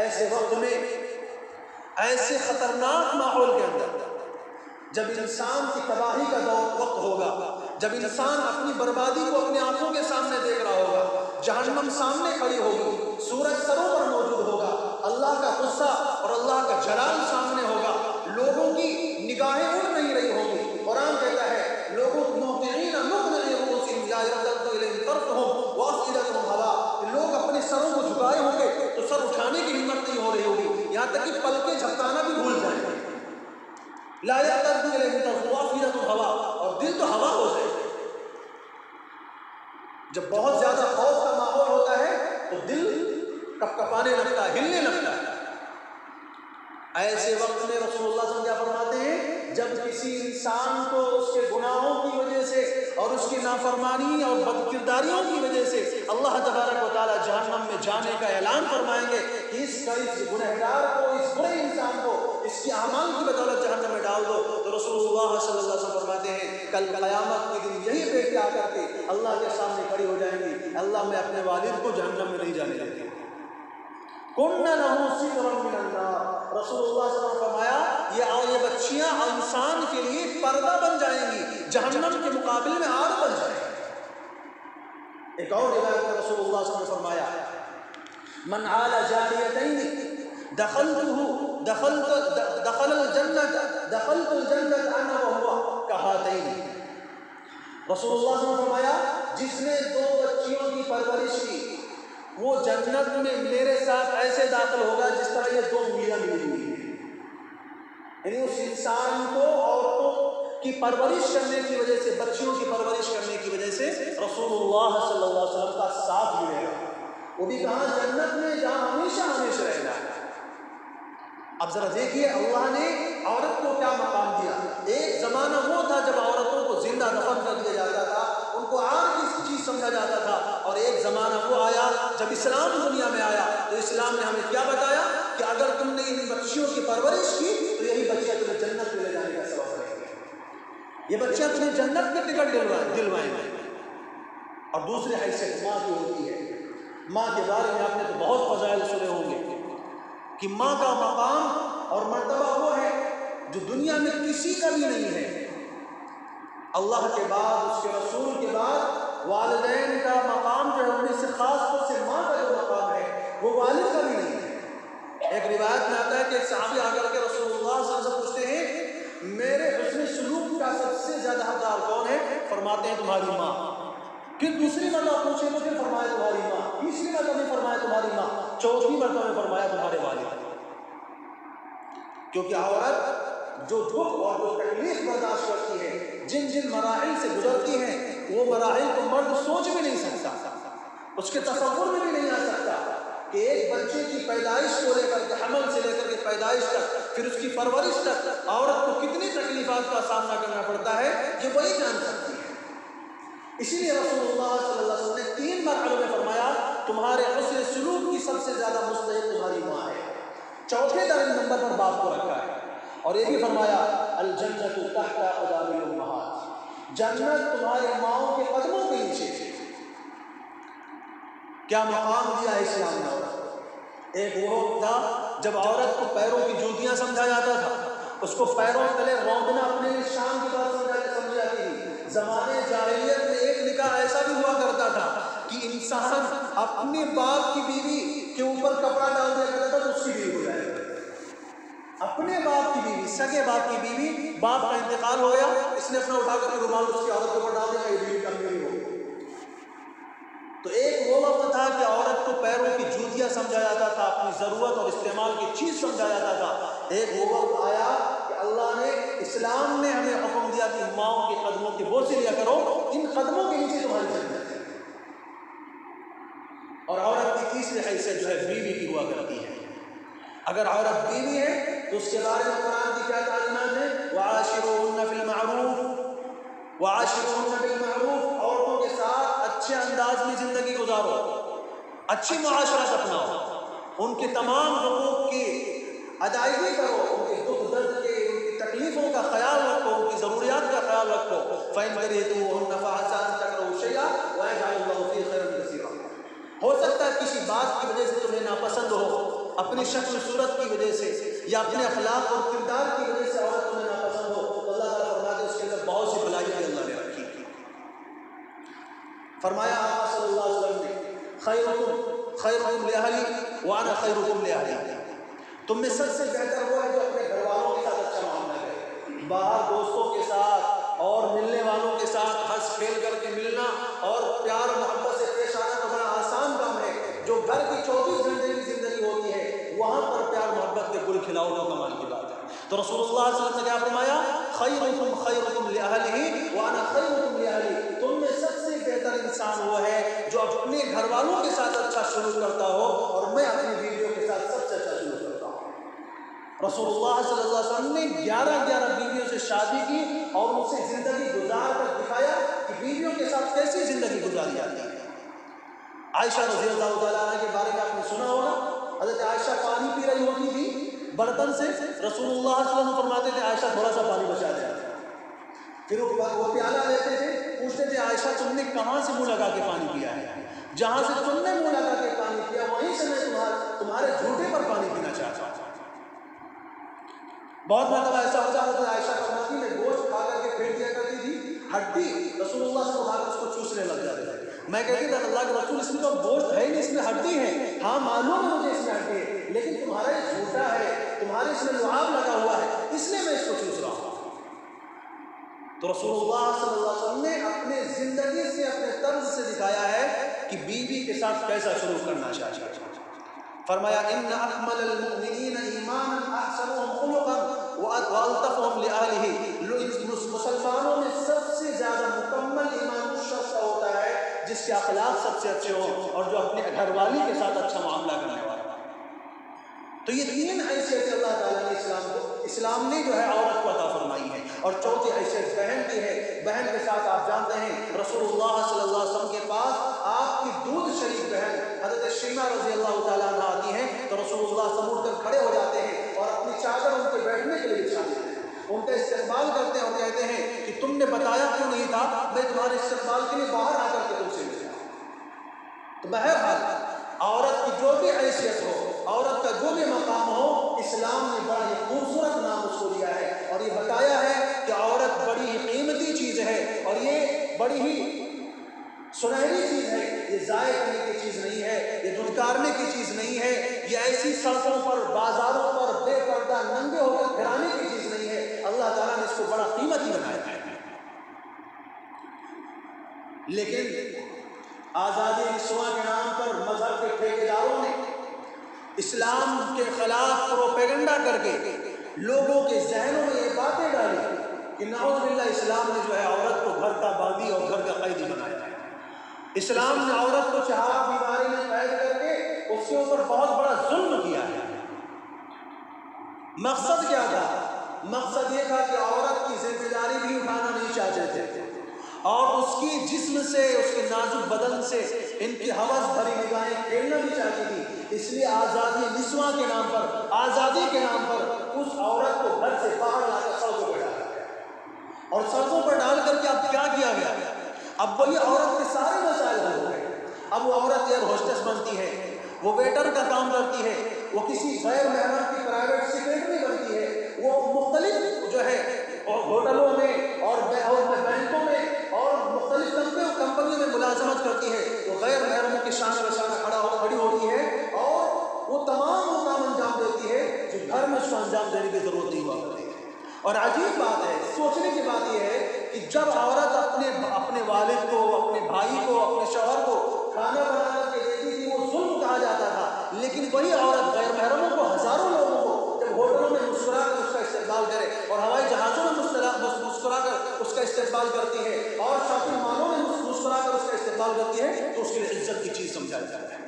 ایسے وقت میں، ایسے خطرناک ماحول کے اندر جب انسان کی تباہی کا وقت ہوگا، جب انسان اپنی بربادی کو اپنی آنکھوں کے سامنے دیکھ رہا ہوگا، جہنم سامنے کھڑی ہوگی، سورج سروں پر موجود ہوگا، اللہ کا غصہ اور اللہ کا جلال سامنے ہوگا، لوگوں کی نگاہیں اڑ نہیں رہی ہوں گی۔ قرآن کہتا ہے لوگوں مہطعین مقنعی رؤوسہم لا یرتد الیہم طرفہم وافئدتہم ہوا، لوگ اپنے سروں کو جھکائے ہوں گے تو سر اٹھانے کی ہمت نہیں ہو رہی ہوگی، یہاں تک کہ پلکیں جھپکانا بھی بھول جائیں گے۔ لا یرتد الیہم طرفہم وافئدتہم ہوا، اور دل تو ہوا ہو جائے گا۔ جب بہت زیادہ خوف کا ماحول ہوتا ہے تو دل کپکپانے لگتا ہے، ہلنے لگتا ہے۔ ایسے وقت میں رسول اللہ صلی اللہ علیہ وسلم کیا فرماتے ہیں؟ جب کسی انسان کو اس کے گناہوں کی وجہ سے اور اس کی نافرمانی اور بدکرداریوں کی وجہ سے اللہ تبارک و تعالی جہنم میں جانے کا اعلان فرمائیں گے کہ اس گنہگار کو، اس برے انسان کو اس کے اعمال کی بدولت جہنم میں ڈال دو، تو رسول اللہ صلی اللہ علیہ وسلم فرماتے ہیں کل قیامت کے دن یہی بیٹی آ کر کے اللہ کے سامنے کھڑی ہو جائیں گی، اللہ میں اپنے والد کو جہنم میں نہیں جانے دیتی۔ کن لہ سترا من النار، رسول اللہ صلی اللہ علیہ وسلم فرمایا یہ بچیاں انسان کے لیے پردہ بن جائیں گی، جہنم کے مقابلے میں آگ بن جائیں گی۔ ایک اور روایت میں رسول اللہ صلی اللہ علیہ وسلم فرمایا من عال جاریتین دخلت الجنت انا وهو کہاتین۔ رسول اللہ صلی اللہ علیہ وسلم فرمایا جس نے 2 بچیوں کی پرورش کی وہ جنت میں میرے ساتھ ایسے داخل ہوگا جس طرح یہ 2 انگلیاں ملی ہوئی ہیں۔ یعنی اس انسان کو عورتوں کی پرورش کرنے کی وجہ سے، بچیوں کی پرورش کرنے کی وجہ سے رسول اللہ صلی اللہ علیہ وسلم کا ساتھ ملے گا، وہ بھی کہاں؟ جنت میں، جہاں ہمیشہ ہمیشہ رہنا ہے۔ اب ذرا دیکھیے اللہ نے عورت کو کیا مقام دیا۔ ایک زمانہ وہ تھا جب عورتوں کو زندہ دفن کر دیا جاتا تھا، ان کو عار کی چیز سمجھا جاتا تھا، اور ایک زمانہ وہ آیا جب اسلام دنیا میں آیا تو اسلام نے ہمیں کیا بتایا کہ اگر تم نے ان بچیوں کی پرورش کی تو یہی بچیاں تمہیں جنت میں لے جانے کا سبب بنے گی، یہ بچیاں تمہیں جنت میں ٹکٹ دلوائیں گے۔ اور دوسری حیثیت ماں کی ہوتی ہے۔ ماں کے بارے میں آپ نے تو بہت فضائل سنے ہوں گے کہ ماں کا مقام اور مرتبہ وہ ہے جو دنیا میں کسی کا بھی نہیں ہے۔ اللہ کے بعد، اس کے رسول کے بعد والدین کا مقام جو ہے ان میں سے خاص طور سے ماں کا جو مقام ہے وہ والد کا بھی نہیں ہے۔ ایک روایت میں آتا ہے کہ ایک صحابی آ کر کے رسول اللہ صلی اللہ علیہ وسلم پوچھتے ہیں میرے حسن سلوک کا سب سے زیادہ حقدار کون ہے؟ فرماتے ہیں تمہاری ماں۔ پھر دوسری مرتبہ پوچھے تو پھر فرمایا تمہاری ماں، تیسری مرتبہ میں فرمایا تمہاری ماں، چوتھی مرتبہ میں فرمایا تمہارے والد۔ کیونکہ عورت جو دکھ اور جو تکلیف برداشت کرتی ہے، جن جن مراحل سے گزرتی ہے، وہ مراحل کو مرد سوچ بھی نہیں سکتا، اس کے تصور میں بھی نہیں آ سکتا کہ ایک بچے کی پیدائش کو لے کر کے، حمل سے لے کر کے پیدائش تک، پھر اس کی پرورش تک عورت کو کتنی تکلیفات کا سامنا کرنا پڑتا ہے یہ وہی جان سکتی ہے۔ اسی لیے رسول اللہ صلی اللہ علیہ وسلم نے 3 مرحلوں میں فرمایا تمہارے حسن سلوک کی سب سے زیادہ مستحق تمہاری ماں ہے، چوتھے نمبر پر باپ کو رکھا ہے، اور یہ بھی فرمایا الجنت تحت اقدام الامہات، جنت تمہارے ماؤں کے قدموں کے نیچے، کیا مقام دیا ہے اسلام نے عورت کو؟ ایک وہ تھا جب عورت کو پیروں کی جوتیاں سمجھا جاتا تھا، اس کو پیروں تلے روندنا اپنے شان کی بات سمجھ جاتی تھی۔ زمانے جاہلیت میں ایک نکاح ایسا بھی ہوا کرتا تھا کہ انسان اپنے باپ کی بیوی کے اوپر کپڑا ڈال دیا کرتا تھا تو اس کی بیوی ہو جائے گا۔ اپنے باپ کی بیوی، سگے باپ کی بیوی، باپ کا انتقال ہو گیا، اس نے اپنا اٹھا کر کے رومال اس کی عورت کے اوپر ڈال دیا، یہ بیوی کا میری ہو گئی۔ تو ایک وہ وقت تھا کہ عورت کو پیروں کی جوتیاں سمجھا جاتا تھا، اپنی ضرورت اور استعمال کی چیز سمجھا جاتا تھا۔ ایک وہ وقت آیا کہ اللہ نے، اسلام نے ہمیں حکم دیا کہ ماؤں کے قدموں کے بوسے لیا کرو، ان قدموں کے نیچے تمہاری جنت ہے۔ اور عورت کی تیسری حیثیت جو ہے بیوی کی ہوا کرتی ہے۔ اگر عورت بیوی ہے تو اس کے بارے میں قرآن کی کیا تعلیمات ہیں؟ وَعَاشِرُوهُنَّ فِي الْمَعْرُوفِ وَعَاشِرُوهُنَّ بِالْمَعْرُوفِ، عورتوں کے ساتھ اچھے انداز میں زندگی گزارو، اچھی معاشرت اپناؤ، ان کے تمام حقوق کی ادائیگی کرو، ان کے دکھ درد کے، ان کی تکلیفوں کا خیال رکھو، ان کی ضروریات کا خیال رکھو۔ فَإِنْ كَرِهْتُمُوهُنَّ فَعَسَىٰ أَن تَكْرَهُوا شَيْئًا وَيَجْعَلَ اللَّهُ فِيهِ خَيْرًا كَثِيرًا۔ ہو سکتا ہے کسی بات کی وجہ سے تمہیں ناپسند ہو، اپنی شکل و صورت کی وجہ سے یا اپنے اخلاق اور کردار کی وجہ سے عورت تمہیں ناپسند ہو، تو اللہ تعالیٰ فرماتے ہیں اس کے اندر بہت سی بھلائی بھی اللہ نے رکھی۔ فرمایا آقا صلی اللہ علیہ وسلم نے خیرکم لأہلی وانا خیرکم لأہلی، تم میں سب سے بہتر وہ ہے جو اپنے گھر والوں کے ساتھ اچھا معاملہ کرے۔ باہر دوستوں کے ساتھ اور ملنے والوں کے ساتھ ہنس کھیل کر کے ملنا اور پیار محبت سے پیش آنا تو بڑا آسان کام ہے۔ جو گھر کی 24 گھنٹے کی زندگی ہوتی ہے وہاں پر پیار محبت کے گل کھلاؤ تو کمال کی بات ہے۔ تو رسول اللہ صلی اللہ علیہ وسلم نے کیا فرمایا؟ خیرکم لأہلہ وانا خیرکم لأہلی، تم میں سب سے بہتر انسان وہ ہے جو اپنے گھر والوں کے ساتھ اچھا سلوک کرتا ہو، اور میں اپنی بیویوں کے ساتھ سب سے اچھا سلوک کرتا ہوں۔ رسول اللہ صلی اللہ علیہ وسلم نے 11 بیویوں سے شادی کی اور ان سے زندگی گزار کر دکھایا کہ بیویوں کے ساتھ کیسی زندگی گزاری جاتی ہے۔ عائشہ رضی اللہ تعالیٰ عنہ کے بارے میں آپ نے سنا ہوگا، حضرت عائشہ پانی پی رہی ہوتی تھی برتن سے، رسول اللہ صلی اللہ علیہ وسلم فرماتے تھے عائشہ تھوڑا سا پانی بچا دیا، پھر وہ پیالہ لیتے تھے، پوچھتے تھے عائشہ تم نے کہاں سے منہ لگا کے پانی پیا ہے؟ جہاں سے تم نے منہ لگا کے پانی پیا وہیں سے میں تمہارے جھوٹے پر پانی پینا چاہتا ہوں۔ بہت مرتبہ ایسا ہوتا ہے، عائشہ فرماتی میں گوشت کھا کر کے پھینک دیا کرتی تھی، ہڈی رسول اللہ صلی اللہ علیہ وسلم اس کو چوسنے لگ جاتے تھے۔ میں کہتی تھا اللہ کے رسول اس میں تو گوشت ہے نہیں، اس میں ہڈی ہے۔ ہاں معلوم ہے مجھے اس میں ہڈی ہے، لیکن تمہارا یہ جھوٹا ہے، تمہارے اس میں لعاب لگا ہوا ہے، اس لیے میں اس کو چوس رہا ہوں۔ تو رسول اللہ صلی اللہ علیہ وسلم نے اپنے زندگی سے، اپنے طرز سے دکھایا ہے کہ بیوی کے ساتھ کیسا سلوک کرنا چاہیے۔ فرمایا ان اکمل المؤمنین ایمانا احسنهم خلقا والطفهم لأهله، مسلمانوں میں سب سے زیادہ مکمل ایمان اس شخص کا ہوتا ہے جس کے اخلاق سب سے اچھے ہوں اور جو اپنے گھر والی کے ساتھ اچھا معاملہ کرنے والا۔ تو یہ 3 حیثیت اللہ تعالیٰ نے اسلام نے جو ہے عورت کو عطا فرمائی ہے۔ اور چوتھی حیثیت بہن کی ہے۔ بہن کے ساتھ آپ جانتے ہیں رسول اللہ صلی اللہ علیہ وسلم کے پاس آپ کی دودھ شریف بہن حضرت شیمہ رضی اللہ تعالیٰ عنہ آتی ہیں تو رسول اللہ سے اٹھ کر کھڑے ہو جاتے ہیں اور اپنی چادر ان کے بیٹھنے کے لیے بچھا دیتے ہیں، ان کا استقبال کرتے ہیں اور کہتے ہیں کہ تم نے بتایا کیوں نہیں تھا، میں تمہارے استقبال کے لیے باہر آ کر کے تم سے ملتا۔ تو بہرحال عورت کی جو بھی حیثیت ہو، عورت کا جو بھی مقام ہو، اسلام نے بڑا ہی خوبصورت نام اس کو دیا ہے اور یہ بتایا ہے کہ عورت بڑی ہی قیمتی چیز ہے اور یہ بڑی ہی سنہری چیز ہے، یہ ضائع کرنے کی چیز نہیں ہے، یہ دھتکارنے کی چیز نہیں ہے، یہ ایسی سڑکوں پر بازاروں پر بے پردہ ننگے ہو کر پھرانے کی چیز نہیں ہے۔ اللہ تعالیٰ نے اس کو بڑا قیمتی بنایا ہے۔ لیکن آزادی نسواں کے نام پر مذہب کے ٹھیکیداروں نے اسلام کے خلاف پروپیگنڈا کر کے لوگوں کے ذہنوں میں یہ باتیں ڈالی کہ نعوذ باللہ اسلام نے جو ہے عورت کو گھر کا باندھی اور گھر کا قیدی بنایا ہے۔ اسلام نے عورت کو چہار بیماری میں قید کر کے اس کے اوپر بہت بڑا ظلم کیا ہے۔ مقصد کیا تھا؟ مقصد یہ تھا کہ عورت کی ذمہ داری بھی اٹھانا نہیں چاہتے تھے اور اس کی جسم سے، اس کے نازک بدن سے ان کی ہوس بھری نگاہیں کھیلنا بھی چاہتی تھی۔ اس لیے آزادی نسواں کے نام پر، آزادی کے نام پر اس عورت کو گھر سے باہر لا کر سڑکوں پر ڈالا گیا اور سڑکوں پر ڈال کر کے اب کیا کیا گیا؟ اب وہی عورت کے سارے مسائل حل ہو گئے۔ اب وہ عورت ایئر ہوسٹس وہ ویٹر کا کام کرتی ہے، وہ کسی غیر محرم کی پرائیویٹ سیکریٹری بنتی ہے، وہ مختلف جو ہے ہوٹلوں میں اور بینکوں میں اور مختلف کمپنیوں میں ملازمت کرتی ہے، وہ غیر محرموں کی شان بشانہ کھڑی ہوتی ہے اور وہ تمام وہ کام انجام دیتی ہے جو گھر میں اس کو انجام دینے کی ضرورت نہیں ہوا کرتی ہے۔ اور عجیب بات ہے، سوچنے کی بات یہ ہے کہ جب عورت اپنے والد کو، اپنے بھائی کو، اپنے شوہر کو کھانا بنا کر کے دیتی تھی وہ ظلم کہا جاتا تھا، لیکن وہی عورت غیر محرموں کو، ہزاروں لوگوں کو جب ہوٹلوں میں مسکرا کر اس کا استقبال کرے اور ہوائی جہازوں میں مسکرا کر اس کا استقبال کرتی ہے اور شاپنگ مالوں میں مسکرا کر اس کا استقبال کرتی ہے تو اس کے لیے عزت کی چیز سمجھا جاتا ہے۔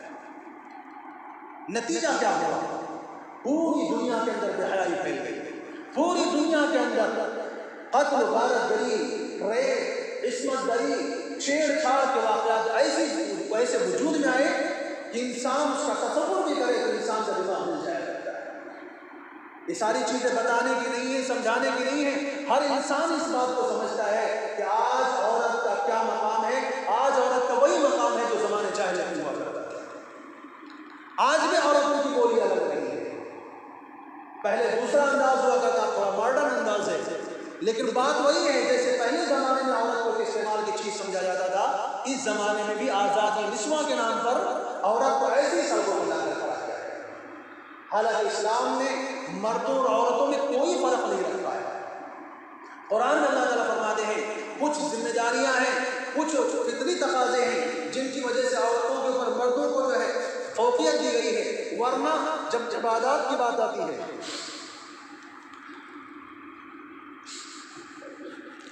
نتیجہ کیا ہوا؟ پوری دنیا کے اندر بے حیائی پھیل گئی، پوری دنیا کے اندر قتل، غارت گری، ریپ، عصمت دری، چھیڑ چھاڑ کے واقعات ایسے وجود میں آئے کہ انسان اس کا تصور بھی کرے تو انسان کا دماغ مل جائے۔ یہ ساری چیزیں بتانے کی نہیں ہیں، سمجھانے کی نہیں ہیں، ہر انسان اس بات کو سمجھتا ہے کہ آج عورت کا کیا مقام ہے، آج عورت کا وہی مقام ہے جو زمانے جاہلیت ہوا کرتا تھا۔ آج بھی عورتوں کی بولی الگ نہیں ہے، پہلے دوسرا انداز ہوا کرتا، تھوڑا ماڈرن انداز ہے، لیکن بات وہی ہے جیسے پہلے زمانے میں عورت کو استعمال کی چیز سمجھا جاتا تھا، اس زمانے میں بھی آزادی نسواں کے نام پر عورت کو ایسی سڑکوں پر لا کر کھڑا کیا ہے۔ حالانکہ اسلام نے مردوں اور عورتوں میں کوئی فرق نہیں رکھا ہے۔ قرآن میں اللہ تعالیٰ فرماتے ہیں کچھ ذمہ داریاں ہیں، کچھ فطری تقاضے ہیں جن کی وجہ سے عورتوں کے اوپر مردوں کو جو ہے فوقیت دی گئی ہے، ورنہ جب عبادات کی بات آتی ہے،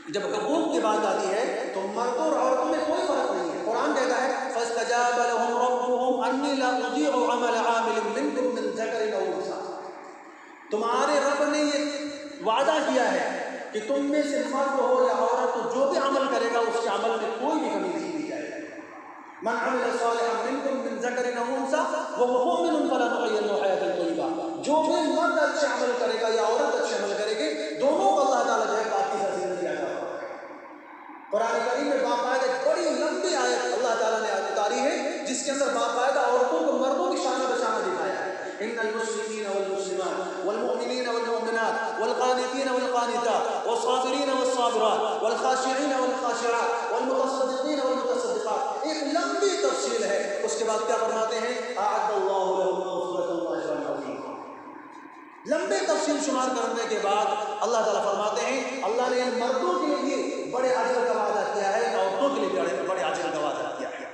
جب حقوق کی بات آتی ہے تو مردوں اور عورتوں میں کوئی فرق نہیں ہے۔ قرآن کہتا ہے فَاسْتَجَابَ لَهُمْ رَبُّهُمْ أَنِّي لَا أُضِيعُ عَمَلَ عَامِلٍ مِّنكُم مِّن ذَكَرٍ أَوْ أُنثَىٰ، تمہارے رب نے یہ وعدہ کیا ہے کہ تم میں سے مرد ہو یا عورت جو بھی عمل کرے گا اس کے عمل میں کوئی بھی کمی نہیں کی جائے گی۔ مَنْ عَمِلَ صَالِحًا مِّنكُم مِّن ذَكَرٍ أَوْ أُنثَىٰ وَهُوَ مُؤْمِنٌ فَلَنُحْيِيَنَّهُ حَيَاةً طَيِّبَةً، جو بھی مرد اچھے عمل کرے گا یا عورت اچھے عمل کرے گی، دونوں کو اللہ تعالیٰ جو ہے پاکیزہ زندگی عطا فرمائے گا۔ قرآن کریم میں باقاعدہ ایک بڑی لمبی آیت اللہ تعالیٰ نے اتاری ہے جس کے اندر باقاعدہ عورتوں کو مردوں کی شانہ بشانہ دکھایا ہے۔ ان المسلمین والمسلمات والمؤمنین والمؤمنات والقانتین والقانتات والصابرین والصابرات والخاشعین والخاشعات والمتصدقین والمتصدقات، ایک لمبی تفصیل ہے۔ اس کے بعد کیا فرماتے ہیں؟ اعد اللہ لهم مغفرۃ واجرا عظیما۔ لمبے تفصیل شمار کرنے کے بعد اللہ تعالیٰ فرماتے ہیں اللہ نے ان مردوں کے لیے بھی بڑے اجر کا وعدہ کیا ہے، عورتوں کے لیے بھی بڑے اجر کا وعدہ کیا ہے۔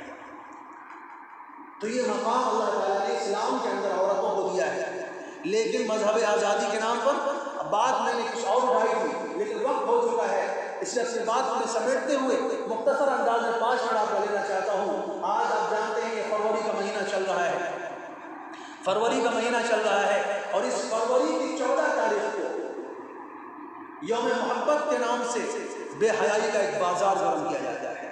تو یہ مقام اللہ تعالیٰ نے اسلام کے اندر عورتوں کو دیا ہے، لیکن مذہب آزادی کے نام پر بات میں نے کچھ اور اٹھائی تھی لیکن وقت ہو چکا ہے، اس لیے اپنی بات میں سمیٹتے ہوئے مختصر انداز میں 5 منٹ آپ کو لینا چاہتا ہوں۔ آج آپ جانتے ہیں کہ فروری کا مہینہ چل رہا ہے، فروری کا مہینہ چل رہا ہے اور اس فروری کی 14 تاریخ کو یوم محبت کے نام سے بے حیائی کا ایک بازار گرم کیا جاتا ہے،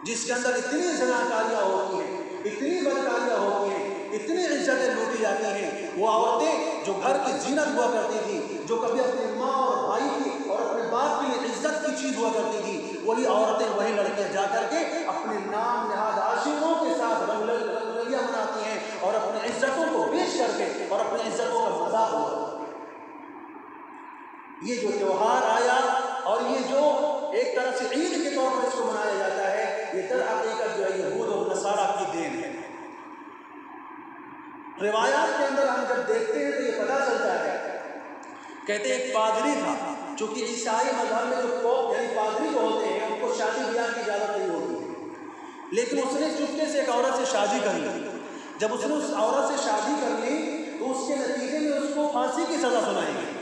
جس کے اندر اتنی زناکاریاں ہوتی ہیں، اتنی بدکاریاں ہوتی ہیں، اتنی عزتیں لوٹی جاتی ہیں۔ وہ عورتیں جو گھر کی زینت ہوا کرتی تھی، جو کبھی اپنی ماں اور بھائی کی اور اپنے باپ کے لیے عزت کی چیز ہوا کرتی تھی، وہی عورتیں، وہی لڑکیاں جا کر کے اپنے نام نہاد عاشقوں کے ساتھ رنگلیاں مناتی ہیں اور اپنی عزتوں کو بیچ کر کے اور اپنی عزتوں کا مذاق ہوا۔ یہ جو تیوہار آیا اور یہ جو ایک طرح سے عید کے طور پر اس کو منایا جاتا ہے، یہ در حقیقت جو ہے یہود اور نصارہ کی دین ہے۔ روایات کے اندر ہم جب دیکھتے ہیں تو یہ پتہ چلتا ہے، کہتے ہیں ایک پادری تھا، چونکہ عیسائی مذہب میں جو پوپ یعنی پادری جو ہوتے ہیں ان کو شادی بیاہ کی اجازت نہیں ہوتی، لیکن اس نے چپکے سے ایک عورت سے شادی کر لی۔ جب اس نے اس عورت سے شادی کر لی تو اس کے نتیجے میں اس کو پھانسی کی سزا سنائی گئی۔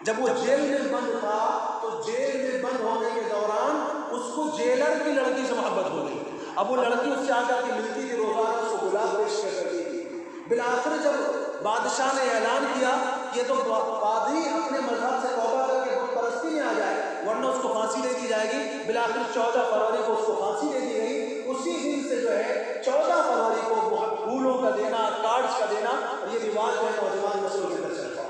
جب وہ جیل میں بند تھا تو جیل میں بند ہونے کے دوران اس کو جیلر کی لڑکی سے محبت ہو گئی۔ اب وہ لڑکی اس سے آ کر کے ملتی تھی، روزانہ اس کو گلاب پیش کرتی تھی۔ بالآخر جب بادشاہ نے اعلان کیا کہ تو پادری اپنے مذہب سے توبہ کر کے بت پرستی میں آ جائے ورنہ اس کو پھانسی دے دی جائے گی، بالآخر 14 فروری کو اس کو پھانسی دے دی گئی۔ اسی دن سے جو ہے 14 فروری کو پھولوں کا دینا، کارڈز کا دینا، اور یہ رواج ہے نوجوان نسلوں کے اندر چلتا ہے۔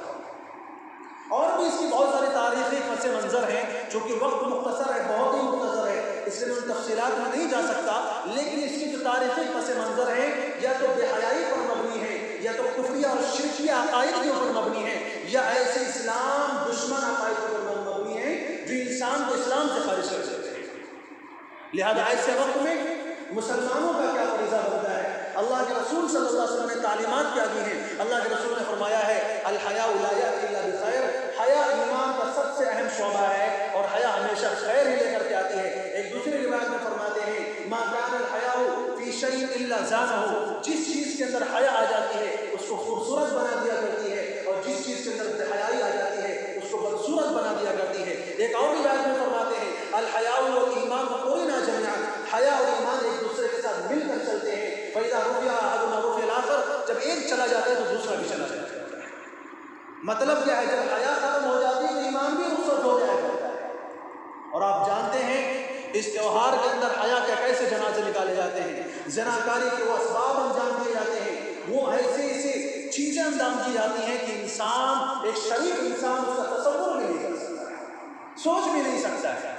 اور بھی اس کی بہت سارے تاریخی پس منظر ہیں، چونکہ وقت مختصر ہے، بہت ہی مختصر ہے، اس لیے میں ان تفصیلات میں نہیں جا سکتا، لیکن اس کی جو تاریخی پس منظر ہیں یا تو بے حیائی پر شرکی عقائد کے اوپر مبنی ہیں یا ایسے اسلام دشمن عقائد کے اوپر مبنی ہیں جو انسان کو اسلام سے خارج کر سکتے ہیں۔ لہذا ایسے وقت میں مسلمانوں کا کیا فریضہ بنتا ہے؟ اللہ کے رسول صلی اللہ علیہ وسلم نے تعلیمات کیا دی ہیں۔ اللہ کے رسول نے فرمایا ہے الحیاء لا یأتی الا بخیر، حیا ایمان کا سب سے اہم شعبہ ہے اور حیا ہمیشہ خیر ہی لے کر کے آتی ہے۔ ایک دوسری روایت میں فرماتے ہیں ما کان الحیاء فی شیء الا زانہ، جس چیز کے اندر حیا آ جاتی ہے اس کو خوبصورت بنا دیا کرتی ہے، اور جس چیز کے اندر بے حیائی آ جاتی ہے اس کو بدصورت بنا دیا کرتی ہے۔ ایک اور روایت میں فرماتے ہیں الحیاء والایمان قرنا جميعا، حیا اور ایمان ایک دوسرے کے ساتھ مل کر چلتے ہیں۔ فإذا رفع أحدنا رفع الآخر، جب ایک چلا جاتا ہے تو دوسرا بھی چلا جاتا ہے۔ مطلب کیا ہے؟ جب حیا ختم ہو جاتی ہے تو ایمان بھی رخصت ہو جایا کرتا ہے۔ اور آپ جانتے ہیں اس تہوار کے اندر حیا کے کیسے جنازے نکالے جاتے ہیں، زناکاری کے وہ اسباب انجام دیے جاتے ہیں، وہ ایسے چیزیں انجام دی جاتی ہیں کہ انسان، ایک شریف انسان اس کا تصور بھی نہیں کر سکتا ہے، سوچ بھی نہیں سکتا ہے۔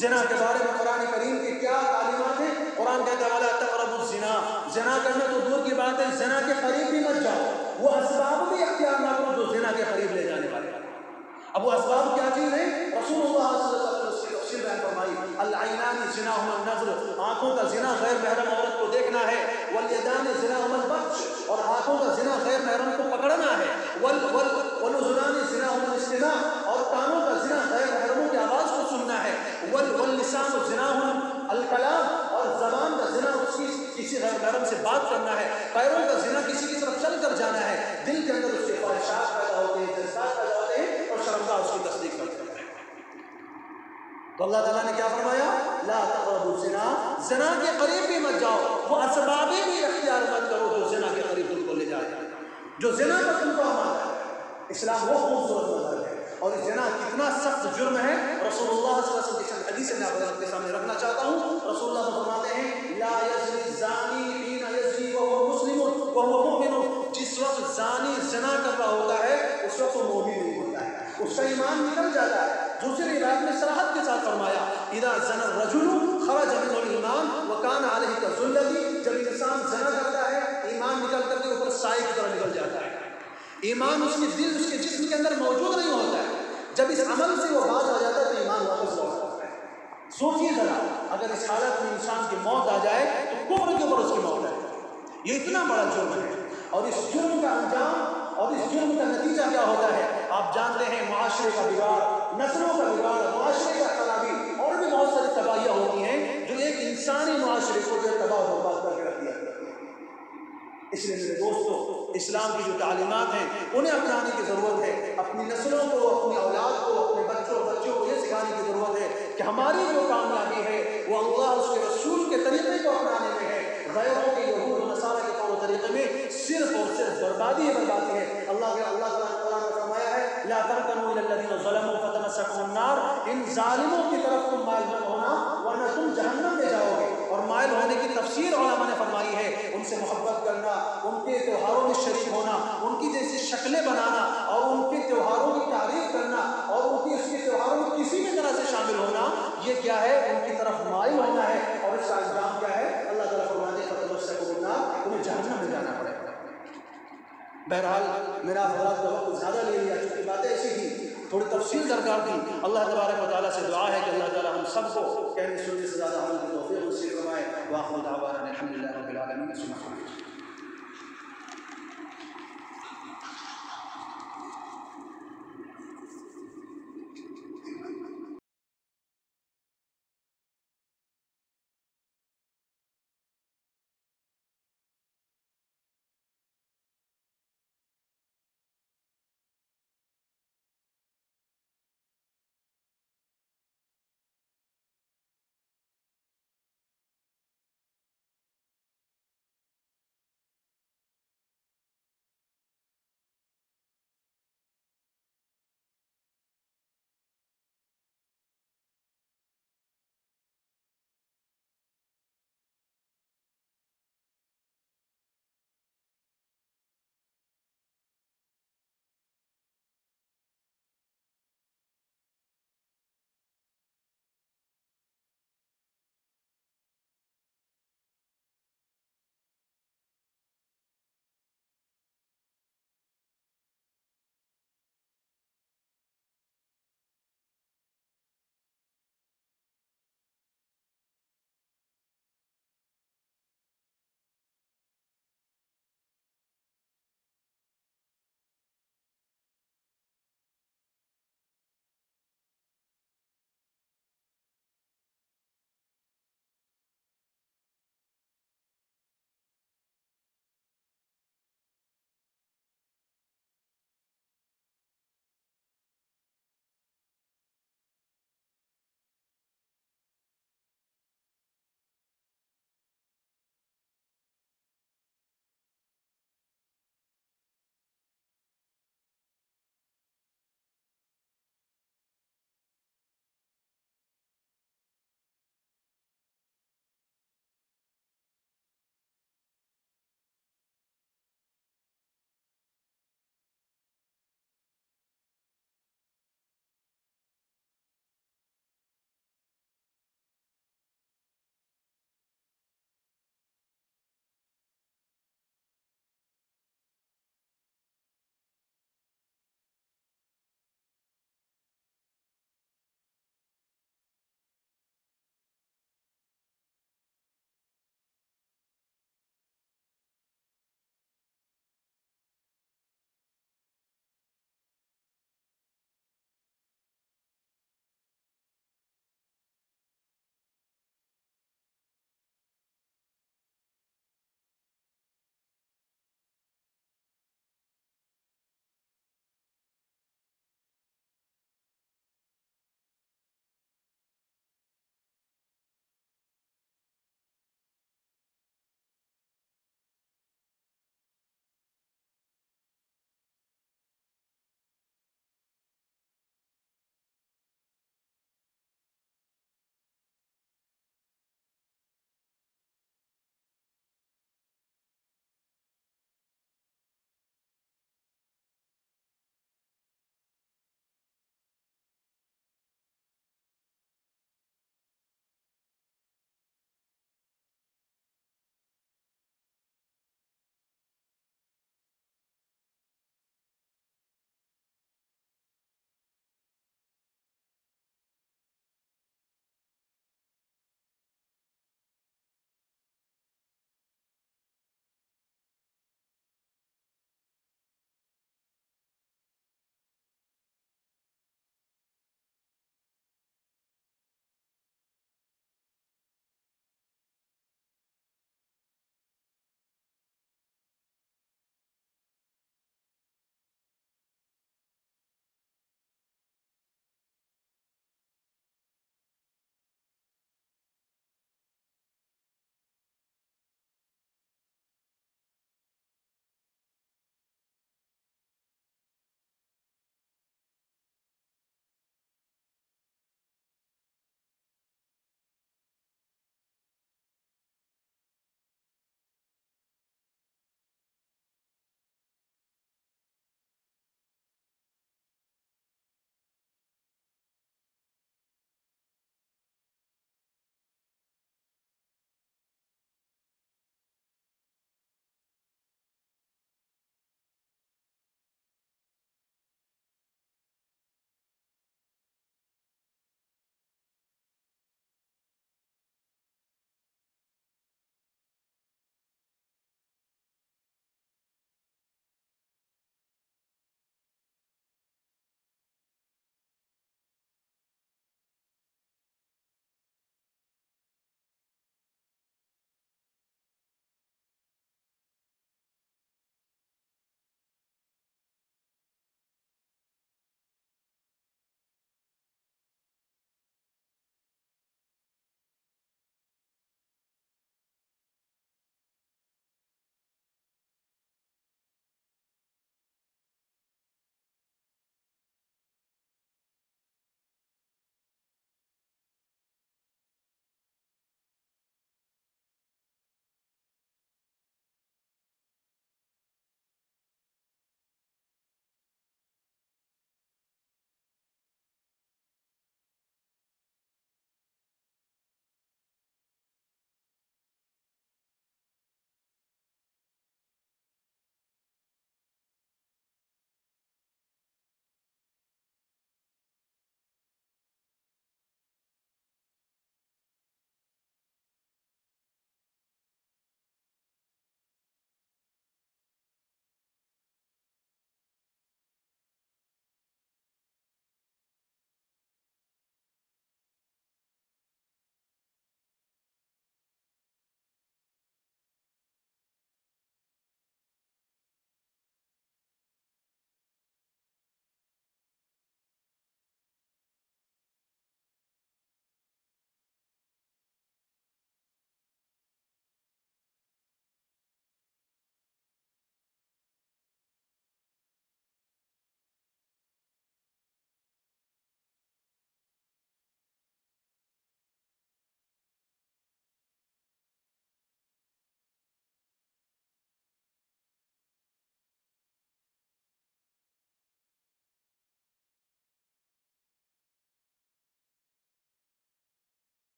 زنا کے بارے میں قرآن کریم کی کیا تعلیمات ہیں؟ قرآن کہتا ہے وَلَا تَقْرَبُوا الزِّنَا، زنا کرنا تو دور کی بات ہے، زنا کے قریب بھی مت جاؤ، وہ اسباب بھی اختیار نہ کرو جو زنا کے قریب لے جانے والے۔ اب وہ اسباب کیا چیز ہیں؟ رسول اللہ صلی اللہ علیہ وسلم نے اس کی تفصیل بیان فرمائی العینان زناہما النظر، آنکھوں کا زنا غیر محرم عورت کو دیکھنا ہے، والیدان زناہما البطش، اور ہاتھوں کا زنا غیر محرم کو پکڑنا ہے، والاذنان زناہما الاستماع، اور کانوں کا زنا غیر محرموں کی آواز کو سننا ہے، واللسان زناہما الکلام، اور زبان کا زنا کسی غیر محرم سے بات کرنا ہے، پیروں کا زنا کسی کی طرف چل کر جانا ہے، دل کے اندر اس کے خواہشات پیدا ہوتے ہیں، جذبات پیدا ہوتے ہیں، اور شرمگاہ اس کی تصدیق کرتے ہیں۔ تو اللہ تعالیٰ نے کیا فرمایا؟ لا تقربوا الزنا، زنا کے قریب بھی مت جاؤ، وہ اسباب بھی اختیار مت کرو جو زنا کے قریب تم کو لے جائے، جو زنا کا تم کو آمادہ ہے۔ اسلام وہ خوبصورت مذہب ہے، اور زنا کتنا سخت جرم ہے رسول اللہ صلی اللہ علیہ وسلم کی چند حدیث میں آپ کے سامنے رکھنا چاہتا ہوں۔ رسول اللہ فرماتے ہیں لا یزنی الزانی حین یزنی وهو مسلم وهو مؤمن، جس وقت زانی زنا کر رہا ہوتا ہے اس وقت وہ مومن نہیں ہوتا ہے، اس کا ایمان نکل جاتا ہے۔ دوسری روایت میں صراحت کے ساتھ فرمایا اذا زنى الرجل خرج منه الایمان وكان عليه كالظلة، جب انسان زنا کرتا ہے ایمان نکل کر کے اوپر سائے کی طرح نکل جاتا ہے، ایمان اس کے دل اس کے جسم کے اندر موجود نہیں ہوتا ہے، جب اس عمل سے وہ باز آ جاتا ہے تو ایمان واپس لوٹ آتا ہے۔ سوچیے ذرا اگر اس حالت میں انسان کی موت آ جائے تو کفر کے اوپر اس کی موت ہے، یہ اتنا بڑا جرم ہے، اور اس جرم کا انجام اور اس جرم کا نتیجہ کیا ہوتا ہے؟ آپ جانتے ہیں معاشرے کا بگاڑ، نسلوں کا بگاڑ، معاشرے کا خرابی، اور بھی بہت ساری تباہیاں ہوتی ہیں جو ایک انسانی معاشرے کو جو تباہ و برباد کر کے رکھ دیا۔ اس لیے میرے دوستو، اسلام کی جو تعلیمات ہیں انہیں اپنانے کی ضرورت ہے، اپنی نسلوں کو، اپنی اولاد کو، اپنے بچوں کو یہ سکھانے کی ضرورت ہے کہ ہماری جو کامیابی ہے وہ اللہ اس کے رسول کے طریقے کو اپنانے میں ہے، غیروں کے یہود و نصارہ کے طور طریقے میں صرف اور صرف بربادی بربادی ہے۔ اللہ تعالیٰ نے قرآن میں فرمایا ہے لا ترکنوا الی الذین ظلموا فتمسکهم النار، ان ظالموں کی طرف تم مائل مت ہونا ورنہ تم جہنم میں جاؤ گے۔ اور مائل ہونے کی تفسیر علماء نے فرمائی ہے ان سے محبت کرنا، ان کے تہواروں میں شریک ہونا، ان کی جیسی شکلیں بنانا، اور ان کے تہواروں کی تعریف کرنا، اور ان کی اس کے تہواروں میں کسی بھی طرح سے شامل ہونا، یہ کیا ہے؟ ان کی طرف مائل ہونا ہے، اور اس کا انجام کیا ہے؟ اللہ تعالیٰ فرماتے ہیں فتمسکهم النار، تمہیں جہنم میں جانا پڑے گا۔ بہرحال میرا حضرات کا وقت زیادہ لے لیا، چونکہ باتیں ایسی تھی، تھوڑی تفصیل درکار تھی۔ اللہ تبارک و تعالیٰ سے دعا ہے کہ اللہ تعالیٰ ہم سب کو کہنے سننے سے زیادہ عمل کی توفیق نصیب فرمائے۔ وآخر دعوانا الحمد للہ رب العالمین۔